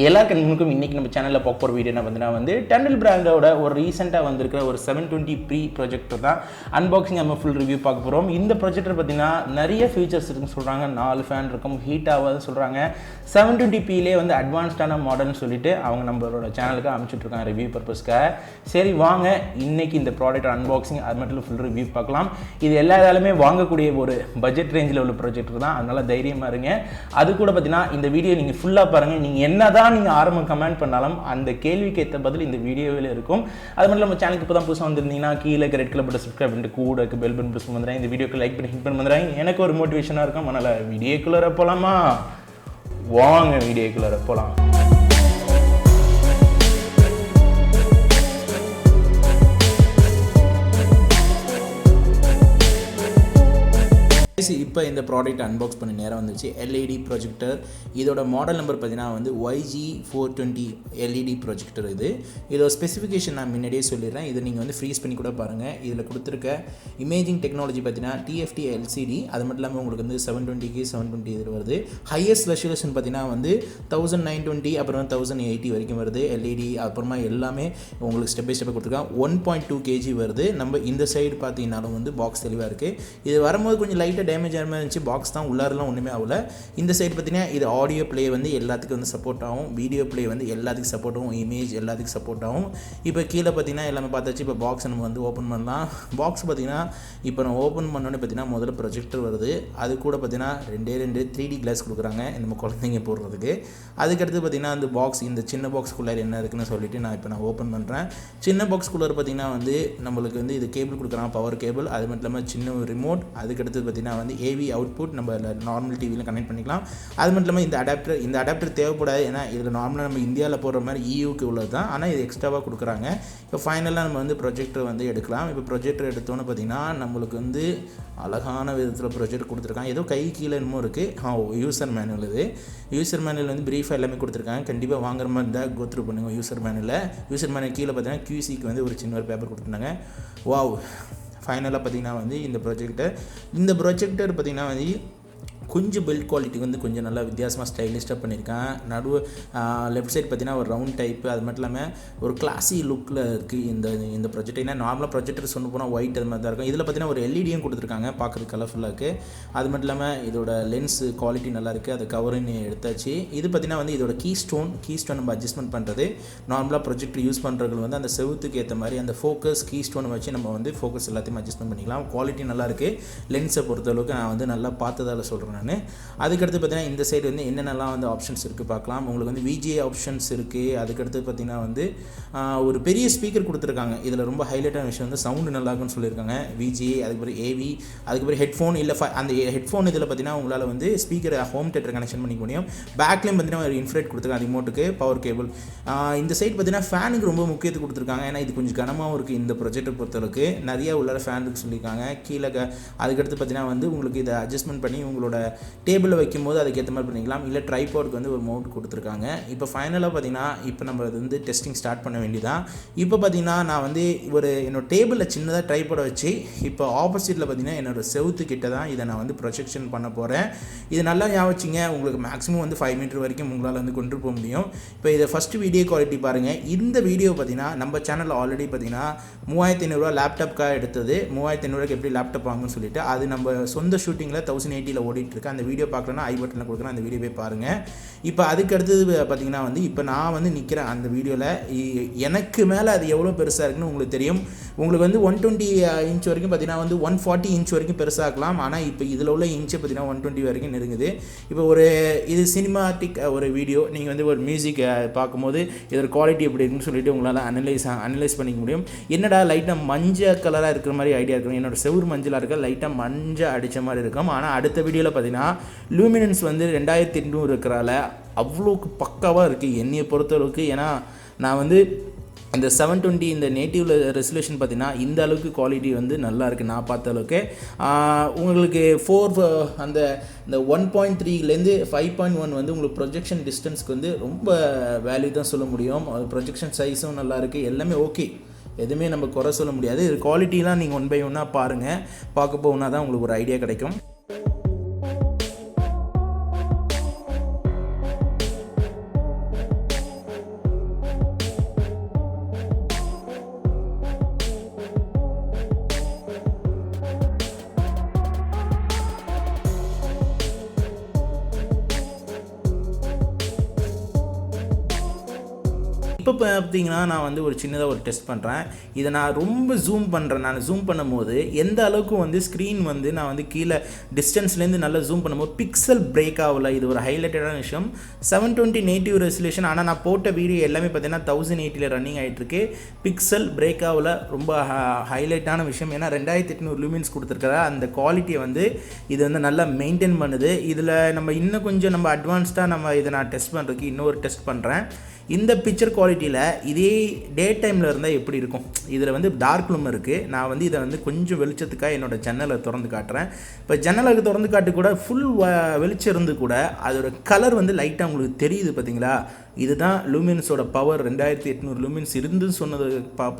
எல்லாருக்கும் இன்னைக்கு நம்ம சேனல்ல பார்க்க போற வீடியோ என்ன வந்து ThundeaL பிராண்டோட ஒரு ரீசெண்டா வந்திருக்கிற ஒரு 720 ப்ரீ ப்ரொஜெக்டர் தான் அன்பாக்சிங் நம்ம ஃபுல் ரிவ்யூ பார்க்க போறோம். இந்த ப்ரொஜெக்டர் பார்த்தீங்கன்னா நிறைய ஃபீச்சர்ஸ் இருக்குன்னு சொல்றாங்க. 4 ஃபேன் இருக்கும், ஹீட் ஆகாதுன்னு சொல்றாங்க. 720p லே வந்து அட்வான்ஸ்டான மாடல்னு சொல்லிட்டு அவங்க நம்மளோட சேனலுக்கு அனுப்பிச்சிட்டு இருக்காங்க ரிவ்யூ பர்பஸ்க்காக. சரி வாங்க இன்னைக்கு இந்த ப்ராடக்ட் அன்பாக்சிங் அது மட்டும் ஃபுல் ரிவ்யூ பார்க்கலாம். இது எல்லாராலுமே வாங்கக்கூடிய ஒரு பட்ஜெட் ரேஞ்சில் உள்ள ப்ரொஜெக்டர் தான், அதனால தைரியமா இருங்க. அது கூட பார்த்தீங்கன்னா இந்த வீடியோ நீங்க ஃபுல்லா பாருங்க. நீங்க என்னதான் நீங்க ஆரம்பம் கமெண்ட் பண்ணாலும் அந்த கேள்விக்கு ஏற்ற பதில் இந்த வீடியோவில் இருக்கும். அது மட்டும் நம்ம சேனலுக்கு இப்போ தான் புதுசாக வந்திருந்தீங்கன்னா கீழே ரெட் கலர் பட்டன் சப்ஸ்கிரைப் பண்ணிட்டு கூட பெல் பட்டன் பிரஸ் பண்ணுறேன். இந்த வீடியோக்கு லைக் பண்ணி ஹிட் பண்ணி வந்துடுறேன். எனக்கு ஒரு மோட்டிவேஷனாக இருக்கும். அதனால் வீடியோக்குள்ளே போகலாமா? வாங்க வீடியோக்குள்ளே போகலாம். இப்போ இந்த ப்ராடக்ட் அன்பாக்ஸ் பண்ண நேரம் வந்துச்சு. LED ப்ரொஜெக்டர், இதோட மாடல் நம்பர் பார்த்தீங்கன்னா வந்து YG420 LED ப்ரொஜெக்டர். இதோட ஸ்பெசிஃபிகேஷன் நான் முன்னாடியே சொல்லிடுறேன். இதை நீங்கள் வந்து ஃப்ரீஸ் பண்ணி கூட பாருங்கள். இதில் கொடுத்துருக்க இமேஜிங் டெக்னாலஜி பார்த்தீங்கன்னா TFT LCD, அது மட்டும் இல்லாமல் உங்களுக்கு வந்து 720க்கு 720 இதில் வருது. ஹையஸ்ட் ரெசல்யூஷன் பார்த்தீங்கன்னா வந்து 1920 அப்புறம் 1080 வரைக்கும் வருது. LED அப்புறமா எல்லாமே உங்களுக்கு ஸ்டெப் பை ஸ்டெப்பாக கொடுத்துருக்காங்க. 1.2 kg வருது. நம்ம இந்த சைடு பார்த்தீங்கன்னாலும் வந்து பாக்ஸ் தெளிவாக இருக்குது. இது வரும்போது கொஞ்சம் லைட்டாக டேமேஜ் ஆகிற மாதிரி இருந்துச்சு. பாக்ஸ் தான் உள்ளாரெல்லாம் ஒன்றுமே ஆகல. இந்த சைடு பார்த்தீங்கன்னா இது ஆடியோ ப்ளே வந்து எல்லாத்துக்கும் வந்து சப்போர்ட் ஆகும், வீடியோ ப்ளே வந்து எல்லாத்துக்கும் சப்போர்ட் ஆகும், இமேஜ் எல்லாத்துக்கும் சப்போர்ட் ஆகும். இப்போ கீழே பார்த்தீங்கன்னா எல்லாமே பார்த்தாச்சு. இப்போ பாக்ஸ் நம்ம வந்து ஓப்பன் பண்ணலாம். பாக்ஸ் பார்த்தீங்கன்னா இப்போ நம்ம ஓப்பன் பண்ணோன்னே பார்த்தீங்கன்னா முதல்ல ப்ரொஜெக்டர் வருது. அது கூட பார்த்தீங்கன்னா ரெண்டு 3D கிளாஸ் கொடுக்குறாங்க நம்ம குழந்தைங்க போடுறதுக்கு. அதுக்கடுத்து பார்த்தீங்கன்னா அந்த பாக்ஸ், இந்த சின்ன பாக்ஸ்குள்ளே என்ன இருக்குன்னு சொல்லிட்டு நான் ஓப்பன் பண்ணுறேன். சின்ன பாக்ஸ்குள்ளே பார்த்தீங்கன்னா வந்து நம்மளுக்கு வந்து இது கேபிள் கொடுக்குறாங்க, பவர் கேபிள். அது மட்டும் இல்லாமல் சின்ன ஒரு ரிமோட். அதுக்கடுத்து பார்த்தீங்கன்னா வந்து AV அவுட்புட் நம்ம நார்மல் டிவியில் கனெக்ட் பண்ணிக்கலாம். அது மட்டும் இல்லாமல் இந்த அடாப்டர் தேவைப்படாது. ஏன்னா இதில் நார்மலாக நம்ம இந்தியாவில் போடுற மாதிரி EUக்கு உள்ளது தான், ஆனால் இது எக்ஸ்ட்ராவாக கொடுக்குறாங்க. இப்போ ஃபைனலாக நம்ம வந்து ப்ரொஜெக்டர் வந்து எடுக்கலாம். இப்போ ப்ரொஜெக்டர் எடுத்தோன்னு பார்த்தீங்கன்னா நம்மளுக்கு வந்து அழகான விதத்தில் ப்ரொஜெக்டர் கொடுத்துருக்காங்க. ஏதோ கை கீழே என்னமோ இருக்குது. User manual. யூசர் மேனுவல் வந்து ப்ரீஃபாக எல்லாமே கொடுத்துருக்காங்க. கண்டிப்பாக வாங்குற மாதிரி இருந்தால் கோத்ரூ பண்ணுங்க. யூசர் மேனுவல் கீழே பார்த்தீங்கன்னா QCக்கு வந்து ஒரு சின்ன ஒரு பேப்பர் கொடுத்துருந்தாங்க. வாவ். ஃபைனலாக பார்த்தீங்கன்னா வந்து இந்த ப்ரொஜெக்டர் பார்த்தீங்கன்னா வந்து கொஞ்சம் பில்ட் குவாலிட்டி வந்து கொஞ்சம் நல்லா வித்தியாசமாக ஸ்டைலிஷ்டாக பண்ணியிருக்கேன். லெஃப்ட் சைட் பார்த்தீங்கன்னா ஒரு ரவுண்ட் டைப்பு, அது மட்டும் இல்லாமல் ஒரு கிளாஸி லுக்கில் இருக்குது இந்த ப்ரொஜெக்ட். ஏன்னா நார்மலாக ப்ரொஜெக்டர் சொன்ன போனால் ஒயிட் அது மாதிரி தான் இருக்கும். இதில் பார்த்தீங்கன்னா ஒரு LEDயும் கொடுத்துருக்காங்க, பார்க்குறது கலர்ஃபுல்லாக இருக்குது. அது மட்டும் இல்லாமல் இதோட லென்ஸ் குவாலிட்டி நல்லாயிருக்கு, அது கவருன்னு எடுத்தாச்சு. இது பார்த்தீங்கன்னா வந்து இதோட கீஸ்டோன் நம்ம அட்ஜஸ்ட்மெண்ட் பண்ணுறது. நார்மலாக ப்ரொஜெக்டர் யூஸ் பண்ணுறவங்க வந்து அந்த செவுத்துக்கு ஏற்ற மாதிரி அந்த ஃபோக்கஸ் கீஸ்டோனை வச்சு நம்ம வந்து ஃபோக்கஸ் எல்லாத்தையும் அட்ஜஸ்ட்மெண்ட் பண்ணிக்கலாம். குவாலிட்டி நல்லாயிருக்கு. லென்ஸை பொறுத்தளவுக்கு நான் வந்து நல்லா பார்த்ததால் சொல்கிறேன். அதுக்கடுத்து பார்த்தீங்கன்னா இந்த சைடு வந்து என்னென்னலாம் வந்து ஆப்ஷன்ஸ் இருக்குது பார்க்கலாம். உங்களுக்கு வந்து VGA ஆப்ஷன்ஸ் இருக்குது. அதுக்கடுத்து பார்த்தீங்கன்னா வந்து ஒரு பெரிய ஸ்பீக்கர் கொடுத்துருக்காங்க. இதில் ரொம்ப ஹைலைட்டான விஷயம் வந்து சவுண்டு நல்லாஇருக்குன்னு சொல்லியிருக்காங்க. VGA, அதுக்கப்புறம் AV, அதுக்கப்புறம் ஹெட்ஃபோன். இல்லை அந்த ஹெட்ஃபோன் இதில் பார்த்தீங்கன்னா உங்களால் வந்து ஸ்பீக்கர் ஹோம் தேட்டர் கனெக்ஷன் பண்ணிக்க முடியும். பேக்லேயும் பார்த்தீங்கன்னா ஒரு இன்ஃப்ரேட் கொடுத்துருக்காங்க, ரிமோட்டுக்கு பவர் கேபிள். இந்த சைடு பார்த்தீங்கன்னா ஃபேனுக்கு ரொம்ப முக்கியத்துவம் கொடுத்துருக்காங்க. ஏன்னா இது கொஞ்சம் கனமாகவும் இருக்குது. இந்த ப்ரொஜெக்டர் பொறுத்தளவுக்கு நிறைய உள்ளார ஃபேன் இருக்குன்னு சொல்லியிருக்காங்க. கீழே அதுக்கடுத்து பார்த்தீங்கன்னா வந்து உங்களுக்கு இதை அட்ஜஸ்ட்மெண்ட் பண்ணி உங்களோட டேபிளில் வைக்கும்போது அதுக்கேற்ற மாதிரி பண்ணிக்கலாம். இல்லை ட்ரைபாடுக்கு வந்து ஒரு மவுண்ட் கொடுத்துருக்காங்க. இப்போ ஃபைனலாக பார்த்தீங்கன்னா இப்போ நம்ம அது வந்து டெஸ்டிங் ஸ்டார்ட் பண்ண வேண்டியதான். இப்போ பார்த்தீங்கன்னா நான் வந்து என்னோட டேபிளில் சின்னதாக ட்ரைபாடை வச்சு இப்போ ஆப்போசிட்டில் பார்த்தீங்கன்னா என்னோடய செவுத்து கிட்ட தான் இதை நான் வந்து ப்ரொஜெக்ஷன் பண்ண போகிறேன். இது நல்லா ஞாபகம் வச்சுங்க. உங்களுக்கு மேக்ஸிமம் வந்து 5 மீட்டர் வரைக்கும் உங்களால் வந்து கொண்டு போக முடியும். இப்போ இதை ஃபஸ்ட்டு வீடியோ குவாலிட்டி பாருங்கள். இந்த வீடியோ பார்த்தீங்கன்னா நம்ம சேனலில் ஆல்ரெடி பார்த்தீங்கன்னா 3500 லேப்டாப்காக எடுத்தது. 3500 எப்படி லேப்டாப் வாங்கணும்னு சொல்லிட்டு அது நம்ம சொந்த ஷூட்டிங்கில் 1080 ஓடிட்டு இருக்கு. அந்த வீடியோ பார்க்கலன்னா ஐ பட்டனில் கொடுக்குறேன், அந்த வீடியோ போய் பாருங்கள். இப்போ அதுக்கு அடுத்தது பார்த்தீங்கன்னா வந்து இப்போ நான் வந்து நிற்கிறேன் அந்த வீடியோவில். எனக்கு மேலே அது எவ்வளோ பெருசாக இருக்குன்னு உங்களுக்கு தெரியும். உங்களுக்கு வந்து 120 இன்ச் வரைக்கும் பார்த்தீங்கன்னா வந்து 140 இன்ச் வரைக்கும் பெருசாகலாம். ஆனால் இப்போ இதில் உள்ள இன்ச்சை பார்த்தீங்கன்னா 120 வரைக்கும் நெருங்குது. இப்போ இது சினிமாட்டிக் ஒரு வீடியோ. நீங்கள் வந்து ஒரு மியூசிக் பார்க்கும்போது இதோட குவாலிட்டி எப்படி இருக்குன்னு சொல்லிட்டு உங்களால் அனலைஸ் பண்ணிக்க முடியும். என்னடா லைட்டாக மஞ்சள் கலராக இருக்கிற மாதிரி ஐடியா இருக்கும். என்னோட செவுறு மஞ்சளாக இருக்க லைட்டாக மஞ்சள் அடித்த மாதிரி இருக்கும். ஆனால் அடுத்த வீடியோவில் பார்த்தீங்கன்னா லூமினன்ஸ் வந்து 2800 இருக்கிறால அவ்வளோக்கு பக்காவாக இருக்குது என்னையை பொறுத்தளவுக்கு. ஏன்னா நான் வந்து இந்த 720 இந்த நேட்டிவ் ரெசல்யூஷன் பார்த்தீங்கன்னா இந்த அளவுக்கு குவாலிட்டி வந்து நல்லா இருக்குது நான் பார்த்த அளவுக்கு. உங்களுக்கு அந்த 1.3லேருந்து 5.1 வந்து உங்களுக்கு ப்ரொஜெக்ஷன் டிஸ்டன்ஸ்க்கு வந்து ரொம்ப வேல்யூ தான் சொல்ல முடியும். ப்ரொஜெக்ஷன் சைஸும் நல்லா இருக்குது, எல்லாமே ஓகே, எதுவுமே நம்ம குறை சொல்ல முடியாது. இது குவாலிட்டிலாம் நீங்கள் 1 by 1 பாருங்கள், பார்க்க போனால் தான் உங்களுக்கு ஒரு ஐடியா கிடைக்கும். இப்போ பார்த்தீங்கன்னா நான் வந்து ஒரு சின்னதாக ஒரு டெஸ்ட் பண்ணுறேன். இதை நான் ரொம்ப ஜூம் பண்ணுறேன். நான் ஜூம் பண்ணும்போது எந்த அளவுக்கு வந்து ஸ்க்ரீன் வந்து நான் வந்து கீழே டிஸ்டன்ஸ்லேருந்து நல்லா ஜூம் பண்ணும்போது பிக்சல் பிரேக் ஆகல. இது ஒரு ஹைலைட்டடான விஷயம். 720 நேட்டிவ் ரெசல்யூஷன், ஆனால் நான் போட்ட வீடியோ எல்லாமே பார்த்தீங்கன்னா 1080 ரன்னிங் ஆகிட்டுருக்கு. பிக்சல் பிரேக் ஆகல, ரொம்ப ஹைலைட்டான விஷயம். ஏன்னா 2800 லூமின்ஸ் கொடுத்துருக்கிற அந்த குவாலிட்டியை வந்து இது வந்து நல்லா மெயின்டைன் பண்ணுது. இதில் நம்ம இன்னும் கொஞ்சம் நம்ம அட்வான்ஸ்டாக நம்ம இதை நான் டெஸ்ட் பண்ணுறதுக்கு இன்னொரு டெஸ்ட் பண்ணுறேன். இந்த பிக்சர் குவாலிட்டியில் இதே டே டைமில் இருந்தால் எப்படி இருக்கும். இதில் வந்து டார்க் ரூம் இருக்குது. நான் வந்து இதை வந்து கொஞ்சம் வெளிச்சத்துக்காக என்னோடய ஜன்னலை திறந்து காட்டுறேன். இப்போ ஜன்னலுக்கு திறந்து காட்டு கூட ஃபுல் வெளிச்சம் இருந்து கூட அதோட கலர் வந்து லைட்டாக உங்களுக்கு தெரியுது பார்த்தீங்களா. இதுதான் லூமின்ஸோட பவர். 2800 லூமின்ஸ் இருந்து சொன்னது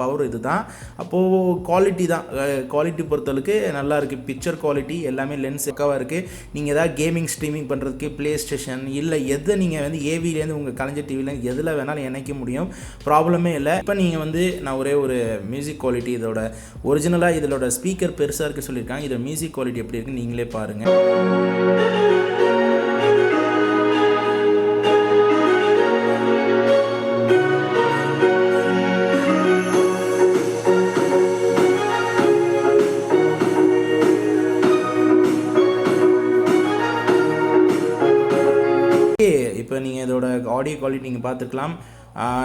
பவர் இது தான். அப்போது குவாலிட்டி தான், குவாலிட்டி பொறுத்தளவுக்கு நல்லா இருக்குது. பிக்சர் குவாலிட்டி எல்லாமே லென்ஸ் எக்காவாக இருக்குது. நீங்கள் எதாவது கேமிங் ஸ்ட்ரீமிங் பண்ணுறதுக்கு ப்ளே ஸ்டேஷன் இல்லை எதை நீங்கள் வந்து ஏவிலேருந்து உங்கள் கலைஞர் டிவிலேருந்து எதில் வேணாலும் இணைக்க முடியும், ப்ராப்ளமே இல்லை. இப்போ நீங்கள் வந்து நான் ஒரே ஒரு மியூசிக் குவாலிட்டி இதோட ஒரிஜினலாக இதோட ஸ்பீக்கர் பெருசாக இருக்குது சொல்லியிருக்காங்க. இதோட மியூசிக் குவாலிட்டி எப்படி இருக்குன்னு நீங்களே பாருங்கள். இப்போ நீங்கள் இதோட ஆடியோ குவாலிட்டி நீங்கள் பார்த்துக்கலாம்.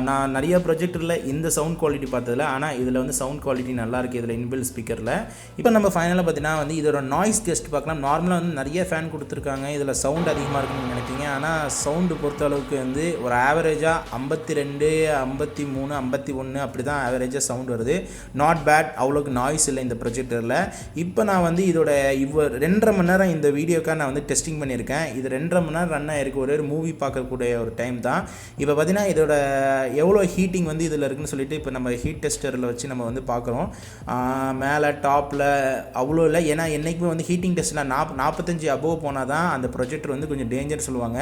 நான் நிறைய ப்ரொஜெக்டரில் இந்த சவுண்ட் குவாலிட்டி பார்த்ததில்ல, ஆனால் இதில் வந்து சவுண்ட் குவாலிட்டி நல்லாயிருக்கு இதில் இன்பில் ஸ்பீக்கரில். இப்போ நம்ம ஃபைனலாக பார்த்தீங்கன்னா வந்து இதோட நாய்ஸ் டெஸ்ட் பார்க்கலாம். நார்மலாக வந்து நிறைய ஃபேன் கொடுத்துருக்காங்க, இதில் சவுண்ட் அதிகமாக இருக்குன்னு நினைப்பீங்க. ஆனால் சவுண்டு பொறுத்த அளவுக்கு வந்து ஒரு ஆவரேஜாக 52, 53, 51 அப்படி தான் ஆவரேஜாக சவுண்ட் வருது. நாட் பேட், அவ்வளோக்கு நாய்ஸ் இல்லை இந்த ப்ரொஜெக்டரில். இப்போ நான் வந்து இதோட 2.5 மணி நேரம் இந்த வீடியோக்காக நான் வந்து டெஸ்டிங் பண்ணியிருக்கேன். இது 2.5 மணி நேரம் ரன் ஆகிருக்கு. ஒரு மூவி பார்க்கக்கூடிய ஒரு டைம் தான். இப்போ பார்த்தீங்கன்னா இதோட எவ்வளோ ஹீட்டிங் வந்து இதில் இருக்குன்னு சொல்லிட்டு இப்போ நம்ம ஹீட் டெஸ்டரில் வச்சு நம்ம வந்து பார்க்குறோம். மேலே டாப்பில் அவ்வளோ இல்லை. ஏன்னா என்றைக்குமே வந்து ஹீட்டிங் டெஸ்ட்டில் 45 அபோவ் போனால் தான் அந்த ப்ரொஜெக்டர் வந்து கொஞ்சம் டேஞ்சர் சொல்லுவாங்க.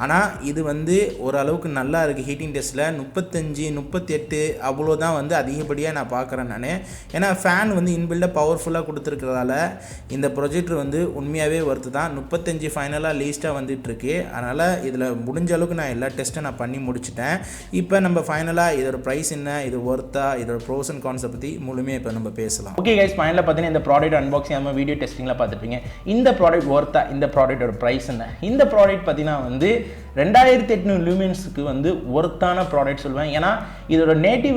ஆனால் இது வந்து ஓரளவுக்கு நல்லா இருக்குது. ஹீட்டிங் டெஸ்ட்டில் 35, 38 அவ்வளோ தான் வந்து அதிகப்படியாக நான் பார்க்குறேன் நான். ஏன்னா ஃபேன் வந்து இன்பில்டாக பவர்ஃபுல்லாக கொடுத்துருக்கிறதால இந்த ப்ரொஜெக்டர் வந்து உண்மையாகவே ஒர்த்து தான். 35 ஃபைனலாக லீஸ்ட்டாக வந்துட்டுருக்கு. அதனால் இதில் முடிஞ்ச அளவுக்கு நான் எல்லா டெஸ்ட்டும் நான் பண்ணி முடிச்சிட்டேன். இப்போ நம்ம ஃபைனலாக இதோட ப்ரைஸ் என்ன, இது ஒர்த்தா, இதோட ப்ரோஸ் அண்ட் கான்ஸ் பற்றி முழுமையாக இப்போ நம்ம பேசலாம். ஓகே கைஸ், ஃபைனலாக பார்த்தீங்கன்னா இந்த ப்ராடக்ட் அன்பாக்சிங் நம்ம வீடியோ டெஸ்டிங்கில் பார்த்துருப்பீங்க. இந்த ப்ராடக்ட் ஒர்த்தா, இந்த ப்ராடக்டோட ப்ரைஸ் என்ன. இந்த ப்ராடக்ட் பார்த்தீங்கன்னா வந்து 2800 லூமின்ஸுக்கு வந்து ஒர்த்தான ப்ராடக்ட் சொல்லுவேன். ஏன்னா இதோட நேட்டிவ்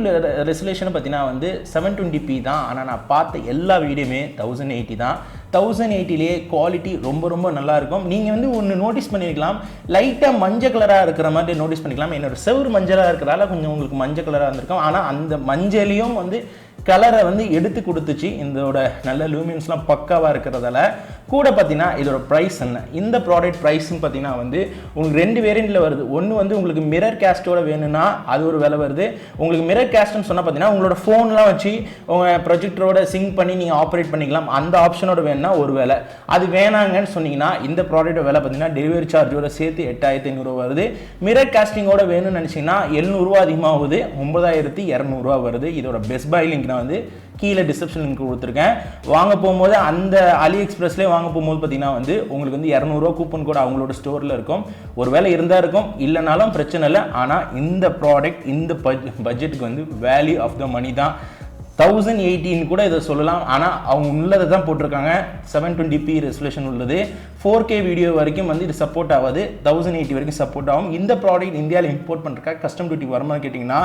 ரெசல்யூஷன் பார்த்தீங்கன்னா வந்து 720p தான். ஆனால் நான் பார்த்த எல்லா வீடியோமே 1080 தான். 1080லேயே குவாலிட்டி ரொம்ப ரொம்ப நல்லாயிருக்கும். நீங்கள் வந்து ஒன்று நோட்டீஸ் பண்ணியிருக்கலாம், லைட்டாக மஞ்சள் கலராக இருக்கிற மாதிரி நோட்டீஸ் பண்ணிக்கலாம். என்னோட செவுறு மஞ்சளாக இருக்கிறதால கொஞ்சம் உங்களுக்கு மஞ்சள் கலராக இருந்திருக்கும். ஆனால் அந்த மஞ்சளையும் வந்து கலரை வந்து எடுத்து கொடுத்துச்சு. இதோட நல்ல லூமின்ஸ்லாம் பக்காவாக இருக்கிறதால. கூட பார்த்தீங்கன்னா இதோட ப்ரைஸ் என்ன, இந்த ப்ராடக்ட் ப்ரைஸ்ன்னு பார்த்தீங்கன்னா வந்து உங்களுக்கு 2 வேரியண்ட்டில் வருது. ஒன்று வந்து உங்களுக்கு மிரர் கேஸ்ட்டோட வேணும்னா அது ஒரு விலை வருது. உங்களுக்கு மிரர் கேஸ்ட்னு சொன்னால் பார்த்தீங்கன்னா உங்களோட ஃபோன்லாம் வச்சு உங்கள் ப்ரொஜெக்டரோட சிங்க் பண்ணி நீங்கள் ஆப்ரேட் பண்ணிக்கலாம். அந்த ஆப்ஷனோட வேணும்னா ஒரு விலை. அது வேணாங்கன்னு சொன்னீங்கன்னா இந்த ப்ராடக்ட்டோட விலை பார்த்தீங்கன்னா டெலிவரி சார்ஜோட சேர்த்து 8500 வருது. மிரர் கேஸ்டிங்கோட வேணும்னு நினச்சிங்கன்னா 700 அதிகமாகுது, 9200 வருது. இதோட பெஸ்ட் பை லிங்க் நான் வந்து கீழே டிஸ்கிரிப்ஷன் லிங்க் கொடுத்துருக்கேன். வாங்க போகும்போது அந்த அலி எக்ஸ்பிரஸ்லேயே வாங்க போகும்போது பார்த்தீங்கன்னா வந்து உங்களுக்கு வந்து 200 கூப்பன் கோட் அவங்களோட ஸ்டோரில் இருக்கும். ஒரு வேளை இருந்தால் இருக்கும், இல்லைனாலும் பிரச்சனை இல்லை. ஆனால் இந்த ப்ராடக்ட் இந்த பட்ஜெட்டுக்கு வந்து வேல்யூ ஆஃப் த மணி தான். 1080 கூட இதை சொல்லலாம். ஆனால் அவங்க உள்ளதை தான் போட்டிருக்காங்க. 720p ரெசல்யூஷன் உள்ளது. 4K வீடியோ வரைக்கும் வந்து இது சப்போர்ட் ஆகாது. 1080 வரைக்கும் சப்போர்ட் ஆகும். இந்த ப்ராடக்ட் இந்தியாவில் இம்போர்ட் பண்ணுறதுக்காக கஸ்டம் டியூட்டி வருமானு கேட்டிங்கன்னா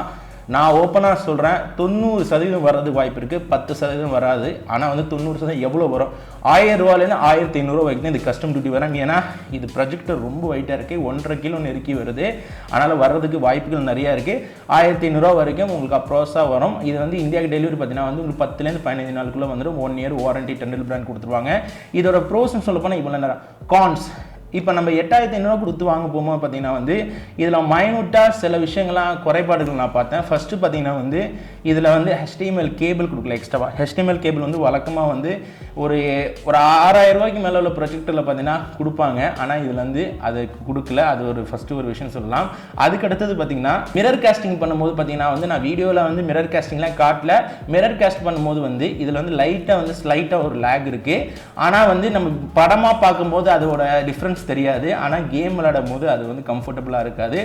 நான் ஓப்பனாக சொல்கிறேன் 90% வர்றதுக்கு வாய்ப்பு இருக்குது, 10% வராது. ஆனால் வந்து 90% எவ்வளோ வரும்? 1000 ரூபாயிலேருந்து 1500 வரைக்கும் இது கஸ்டம் டியூட்டி வரும். ஏன்னா இது ப்ரொஜெக்டர் ரொம்ப வெயிட்டாக இருக்குது, 1.5 கிலோ நெருக்கி வருது. அதனால் வர்றதுக்கு வாய்ப்புகள் நிறையா இருக்குது. 1500 வரைக்கும் உங்களுக்கு அப்ரோஸாக வரும். இது வந்து இந்தியாவுக்கு டெலிவரி பார்த்தீங்கன்னா வந்து உங்களுக்கு 10லேருந்து 15 நாளுக்குள்ளே வந்துடும். 1 இயர் வாரண்டி ThundeaL பிராண்ட் கொடுத்துருவாங்க. இதோட ப்ரோஸ்ன்னு சொல்ல போனால் இவ்வளோ நேரம் கான்ஸ். இப்போ நம்ம 8500 கொடுத்து வாங்க போகும்போது பார்த்தீங்கன்னா வந்து இதில் மைனூட்டாக சில விஷயங்கள்லாம் குறைபாடுகள் நான் பார்த்தேன். ஃபஸ்ட்டு பார்த்தீங்கன்னா வந்து இதில் வந்து HDMI கேபிள் கொடுக்கல எக்ஸ்ட்ராவாக. HDMI கேபிள் வந்து வழக்கமாக வந்து ஒரு 6000 ரூபாய்க்கு மேலே உள்ள ப்ரொஜெக்டரில் பார்த்தீங்கன்னா கொடுப்பாங்க. ஆனால் இதில் வந்து அது கொடுக்கல. அது ஒரு ஃபஸ்ட்டு ஒரு விஷயம் சொல்லலாம். அதுக்கு அடுத்தது பார்த்தீங்கன்னா மிரர் கேஸ்டிங் பண்ணும்போது பார்த்தீங்கன்னா வந்து நான் வீடியோவில் வந்து மிரர் கேஸ்டிங்லாம் காட்டல. மிரர் கேஸ்ட் பண்ணும்போது வந்து இதில் வந்து லைட்டாக வந்து ஸ்லைட்டாக ஒரு லேக் இருக்குது. ஆனால் வந்து நம்ம படமாக பார்க்கும்போது அதோட டிஃப்ரென்ஸ் தெரியாது. ஆனால் கேம் விளையாடும் போது அது வந்து கம்ஃபர்டபுளாக இருக்காது.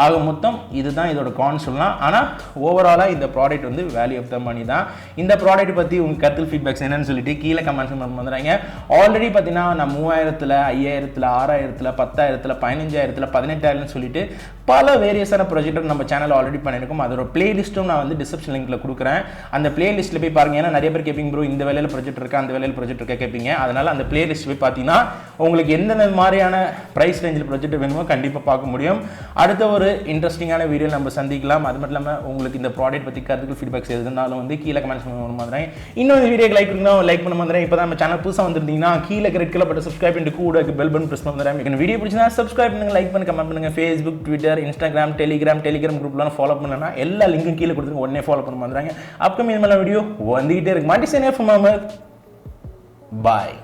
ஆக மொத்தம் இதுதான் இதோட கான் சொல்லலாம். ஆனால் ஓவராலாக இந்த ப்ராடக்ட் வந்து வேல்யூ ஆஃப் த மணி தான். இந்த ப்ராடக்ட் பற்றி உங்கள் கருத்து ஃபீட்பேக்ஸ் என்னன்னு சொல்லிட்டு கீழே கமெண்ட்ஸ் பண்ணுறாங்க. ஆல்ரெடி பார்த்தீங்கன்னா நான் 3000, 5000, 6000, 10000, 15000, 18000 சொல்லிட்டு பல வேரியஸான ப்ரொஜெக்டர் நம்ம சேனல் ஆல்ரெடி பண்ணியிருக்கோம். அதோட பிளேலிஸ்ட்டும் நான் வந்து டிஸ்கிரிப்ஷன் லிங்க்ல கொடுக்குறேன். அந்த பிளேலிஸ்ட்டில் போய் பாருங்க. ஏன்னா நிறைய பேர் கேட்பீங்க ப்ரோ இந்த வேலையில் ப்ரொஜெக்ட் இருக்கா, அந்த வேலையில் ப்ரொஜெக்ட் இருக்கா கேட்பீங்க. அதனால அந்த பிளேலிஸ்ட் போய் பார்த்தீங்கன்னா உங்களுக்கு எந்தெந்த மாதிரியான பிரைஸ் ரேஞ்சில் ப்ரொஜெக்ட் வேணுமோ கண்டிப்பாக பார்க்க முடியும். அடுத்த ஒரு இன்ட்ரெஸ்டிங்கான வீடியோ நம்ம சந்திக்கலாம். அது மட்டும் இல்லாமல் உங்களுக்கு இந்த ப்ராடக்ட் பற்றி கருத்துக்கள் ஃபீட்பேக்ஸ் எதுனாலும் வந்து கீழே கமெண்ட்ஸ் பண்ண மாதிரி இன்னொரு வீடியோக்கு லைக் பண்ணணும், லைக் பண்ண மாதிரி. இப்போ தான் நம்ம சேனல் புதுசாக வந்திருந்தீங்கன்னா கீழே ரெட் கலர் பட்டன் சப்ஸ்கிரைப் பண்ணிட்டு கூட பெல் பட்டன் பிரஸ் பண்ணுறேன். எனக்கு வீடியோ பிடிச்சினா சப்ஸ்கிரைப் பண்ணுங்க, லைக் பண்ணுங்க, கமெண்ட் பண்ணுங்க. ஃபேஸ்புக், ட்விட்டர், இன்ஸ்டாகிராம், டெலிகிராம் குரூப்லாம் ஃபாலோ பண்ணனா எல்லா லிங்க்கும் கீழே கொடுத்துருங்க. உடனே ஃபாலோ பண்ண மாதிரி. அப்கமிங் வீடியோ வந்துகிட்டே இருக்கு. மாட்டி சேனல் ஃபார் பாய்.